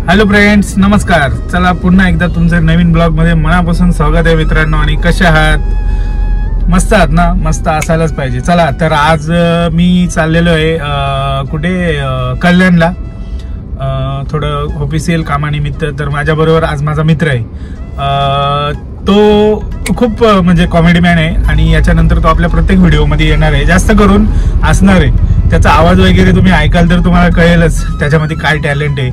Hello friends, नमस्कार. चला पुन्हा एकदा तुमचं नवीन ब्लॉग मध्ये मनापासून स्वागत आहे मित्रांनो. आणि कसे आहात? मस्त आहात ना? मस्त असायलाच पाहिजे. चला तर आज मी चाललेलो आहे कुठे, कल्याणला, थोडं ऑफिशियल कामानिमित्त. तर माझ्या बरोबर आज माझा मित्र आहे. तो खूप म्हणजे कॉमेडी मॅन आहे आणि याच्यानंतर तो आपल्या प्रत्येक व्हिडिओमध्ये येणार आहे, जास्त करून असणार आहे. त्याचा आवाज वगैरे तुम्ही ऐकाल तर तुम्हाला कळेलच त्याच्यामध्ये काय टॅलेंट आहे.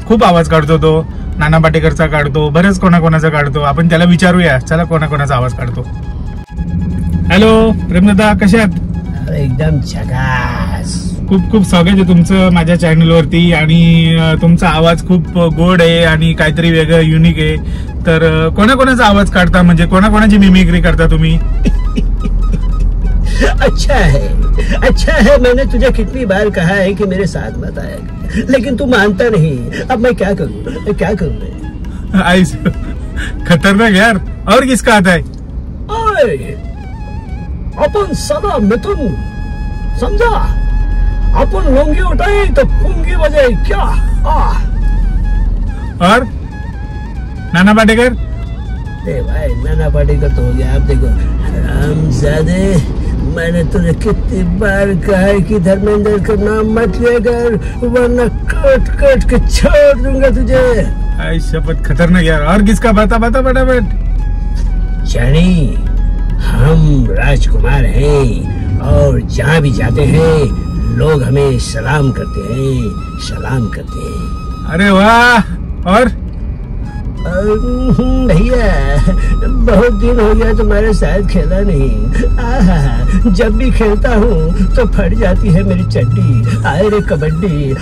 खूप आवाज काढतो तो. नाना पाटेकरचा काढतो, बरेच कोणाकोणाचा काढतो. आपण त्याला विचारूया, चला कोणाकोणाचा आवाज काढतो. हॅलो प्रेमदादा, कसे आहात? एकदम झकास. खूप खूप स्वागत आहे तुमचं माझ्या चॅनलवरती. आणि तुमचा आवाज खूप गोड आहे आणि काहीतरी वेगळं युनिक आहे. तर कोणाकोणाचा आवाज काढता, म्हणजे कोणाकोणाची मिमिक्री करता तुम्ही? अच्छा है. मैंने तुझे कितनी बार कहा है कि मेरे साथ मत आएगा, लेकिन तू मानता नहीं. अब मैं क्या करूं? आइस खतरनाक यार. और किसका आता है? ओए, अपन सदा मिथुन, समझा? अपन लुंगी उठाई तो पुंगी बजाई क्या? और नाना पाटेकर? भाई नाना पाटेकर तो हो गया. आप देखो हरामजादे, मैंने तुझे कितनी बार कहा है कि धर्मेंद्र का नाम मत लिया कर, वरना कट के छोड़ दूंगा तुझे. आई शपथ, खतरनाक यार. और किसका? बता फटाफट. जानी, हम राजकुमार हैं और जहाँ भी जाते हैं लोग हमें सलाम करते हैं. अरे वाह. और भैया, बहुत दिन हो गया तुम्हारे साथ खेला नहीं. जब भी खेलता हूँ तो फट जाती है मेरी चड्डी. आए रे कबड्डी.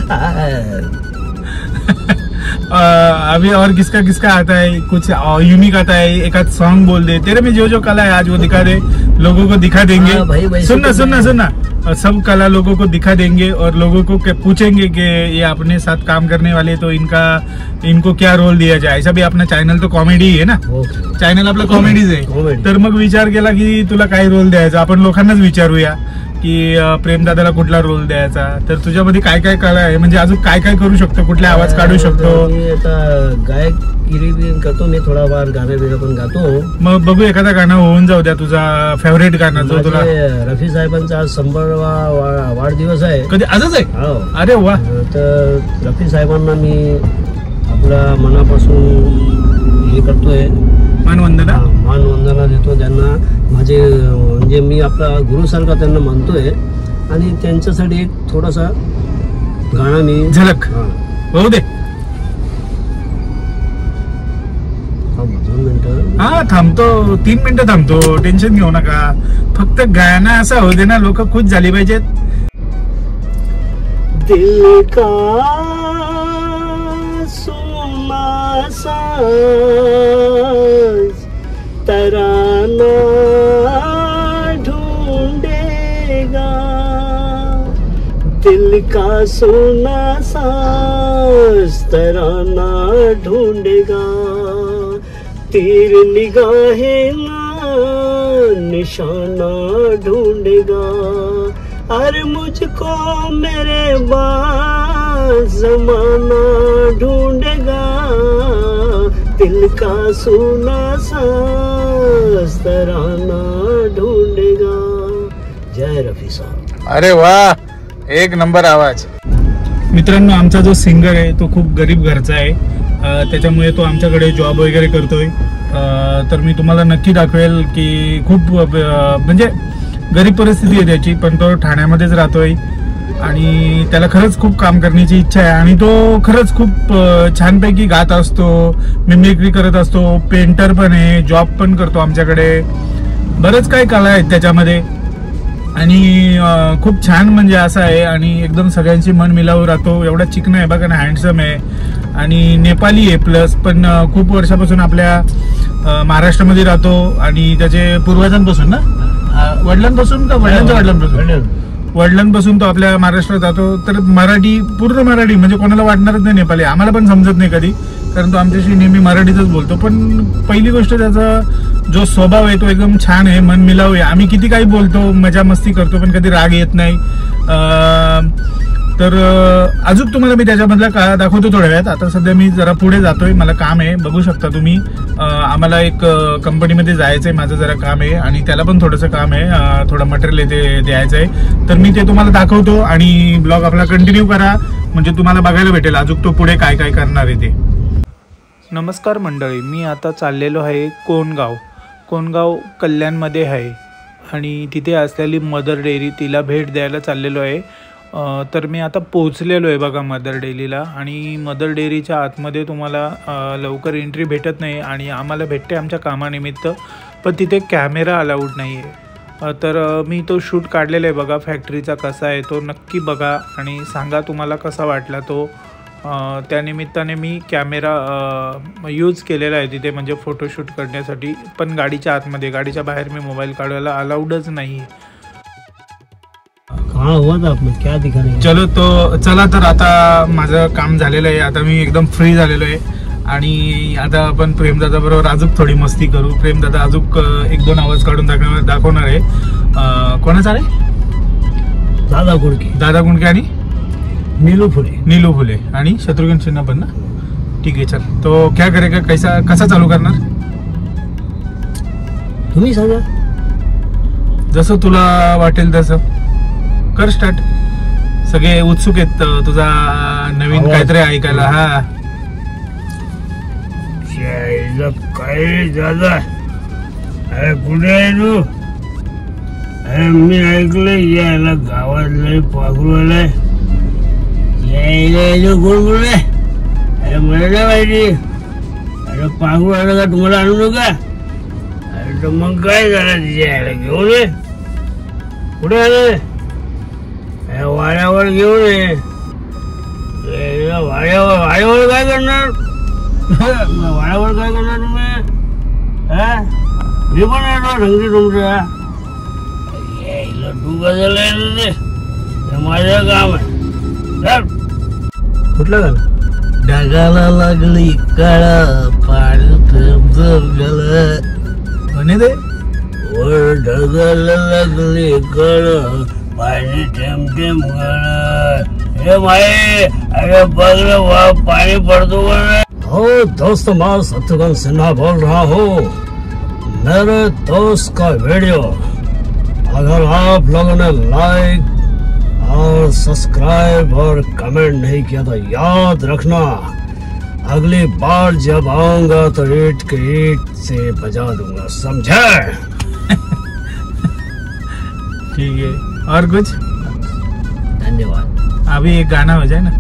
अभी और किसका आता है? कुछ यूनिक आता है? एक आध सॉन्ग बोल दे. तेरे में जो कला है आज वो दिखा दे, लोगों को दिखा देंगे. सुनना, सब कला लोगों को दिखा देंगे और लोगों को पूछेंगे कि ये अपने साथ काम करने वाले, तो इनको क्या रोल दिया जाए. ऐसा भी अपना चॅनल तो कॉमेडी आहे ना, चॅनल आपलं कॉमेडीज आहे. तर मग विचार केला की तुला काय रोल द्यायचा. आपण लोकांनाच विचारूया की प्रेमदादाला कुठला रोल द्यायचा. तर तुझ्यामध्ये काय काय कला आहे, म्हणजे अजून काय काय करू शकतो, कुठले आवाज काढू शकतो? मी आता गायकगिरी भी करतो, मी थोडा फार गाणं बिणं पण गातो. मग बघू, एखादा गाणं होऊन जाऊ द्या, तुझा फेवरेट गाणं जो तुला. रफी साहेबांचा आज 100वा वाढदिवस आहे. कधी आजच आहे? अरे वा. तर रफी साहेबांना मी आपल्या मनापासून हे करतोय, मानवंदना देतो त्यांना. माझे म्हणजे मी आपला गुरुसारखा त्यांना मानतोय. आणि त्यांच्यासाठी एक थोडासा गाणं मी झलक होऊ दे. हा थांबतो, 3 मिनिटं थांबतो, टेन्शन घेऊ नका. फक्त गाणं असं होऊ दे ना, लोक खुश झाली पाहिजेत. दिल का सुना साज तराना ढूंढेगा, दिल का सुना साज तराना ढूंढेगा, तीर निगाहें ना निशाना ढूंढेगा. अरे मुझको मेरे बाद जमाना ढूंढेगा, दिल का सुना साज तराना ढूंढेगा. जय रफी साहब. अरे वाह, एक नंबर आवाज. मित्रांनो, आमचा जो सिंगर आहे तो खूप गरीब घरचा आहे. त्याच्यामुळे तो आमच्याकडे जॉब वगैरे करतोय. तर मी तुम्हाला नक्की दाखवेल की खूप म्हणजे गरीब परिस्थिती आहे त्याची, पण तो ठाण्यामध्येच राहतोय. आणि त्याला खरंच खूप काम करण्याची इच्छा आहे. आणि तो खरंच खूप छानपैकी गात असतो, मिमिक्री करत असतो, पेंटर पण आहे, जॉब पण करतो आमच्याकडे. बरंच काही कला आहेत त्याच्यामध्ये. आणि खूप छान म्हणजे असं आहे. आणि एकदम सगळ्यांची मन मिलावून राहतो. एवढा चिकन आहे बघा ना, हँडसम आहे. आणि नेपाली आहे प्लस. पण खूप वर्षापासून आपल्या महाराष्ट्रामध्ये राहतो. आणि त्याचे पूर्वजांपासून ना, वडिलांपासून का वडिलांपासून तो आपल्या महाराष्ट्रात जातो. तर मराठी, पूर्ण मराठी, म्हणजे कोणाला वाटणारच नाही नेपाली. आम्हाला पण समजत नाही कधी, कारण तो आमच्याशी नेहमी मराठीतच बोलतो. पण पहिली गोष्ट, त्याचा जो स्वभाव आहे तो एकदम छान आहे, मन मिलावू आहे. आम्ही किती काही बोलतो, मजा मस्ती करतो, पण कधी राग येत नाही. तर अजून तुम्हाला मी त्याच्यामधला का दाखवतो थोड्या वेळात. आता सध्या मी जरा पुढे जातोय, मला काम आहे. बघू शकता तुम्ही, आम्हाला एक कंपनीमध्ये जायचंय, माझं जरा काम आहे आणि त्याला पण थोडंसं काम आहे, थोडं मटेरियल येते द्यायचं आहे. तर मी ते तुम्हाला दाखवतो आणि ब्लॉग आपला कंटिन्यू करा, म्हणजे तुम्हाला बघायला भेटेल अजून तो पुढे काय काय करणार आहे ते. नमस्कार मंडळी, मी आता चाललेलो आहे कोणगाव कल्याणमध्ये आहे आणि तिथे असलेली मदर डेअरी तिला भेट द्यायला चाललेलो आहे. तर मी आता पोहोचलेलो आहे बघा मदर डेअरीला. आणि मदर डेअरीच्या आतमध्ये तुम्हाला लवकर एंट्री भेटत नाही आणि आम्हाला भेटते आमच्या कामानिमित्त, पण तिथे कॅमेरा अलाउड नाही आहे. तर मी तो शूट काढलेला आहे बघा, फॅक्टरीचा कसा आहे तो नक्की बघा आणि सांगा तुम्हाला कसा वाटला तो. त्यानिमित्ताने मी कॅमेरा यूज केलेला आहे तिथे, म्हणजे फोटोशूट करण्यासाठी, पण गाडीच्या आतमध्ये. गाडीच्या बाहेर मी मोबाईल काढायला अलाउडच नाही. चलो तो चला, तर आता माझं काम झालेलं आहे, आता मी एकदम फ्री झालेलो आहे आणि आता आपण प्रेमदादा बरोबर अजून थोडी मस्ती करू. प्रेमदादा अजून एक दोन आवाज काढून दाखवणार आहे. कोणाचा रे? दादा कुंडके आणि नीलू फुले आणि शत्रुघ्न सिन्हा पण ना. ठीक आहे, चल तो क्या करेगा, कसा चालू करणार तुम्ही सांगा, जसं तुला वाटेल तसं कर स्टार्ट. सगळे उत्सुक आहेत तुझा नवीन काहीतरी ऐकायला. हा काय दादा, अरे कुठे आहे तू? अरे मी ऐकलंय यायला गावातलं पाखरूला कोण बोलले? अरे मला नाही माहिती. अरे पाखरू आलं का तुम्हाला आणू नका? अरे तर मग काय झालं तिच्या यायला घेऊन ये. कुठे आले? वाड्यावर घेऊन ये. वाड्यावर काय करणार? वाड्यावर काय करणार तुम्ही? मी पण येतो ढंगरी तुमच्या. यायला तू कसं ते माझं काम आहे. कुठलं गाणं? ढगाला लागली काळा पाणी म्हणे ते वर ढगाला लागली काळा पाणी थेंब थेंब गळ. हे माये, अरे बघ रे वा, पाणी पड़तो हो. दोस्त मैं शत्रुघ्न सिन्हा बोल रहा हूँ. मेरे दोस्त का वीडियो अगर आप लोगों ने लाइक और सब्सक्राइब और कमेंट नहीं किया तो याद रखना, अगली बार जब आऊंगा तो ईंट के ईंट से बजा दूंगा, समझे? ठीक है, और कुछ? धन्यवाद. अभी एक गाना हो जाए ना.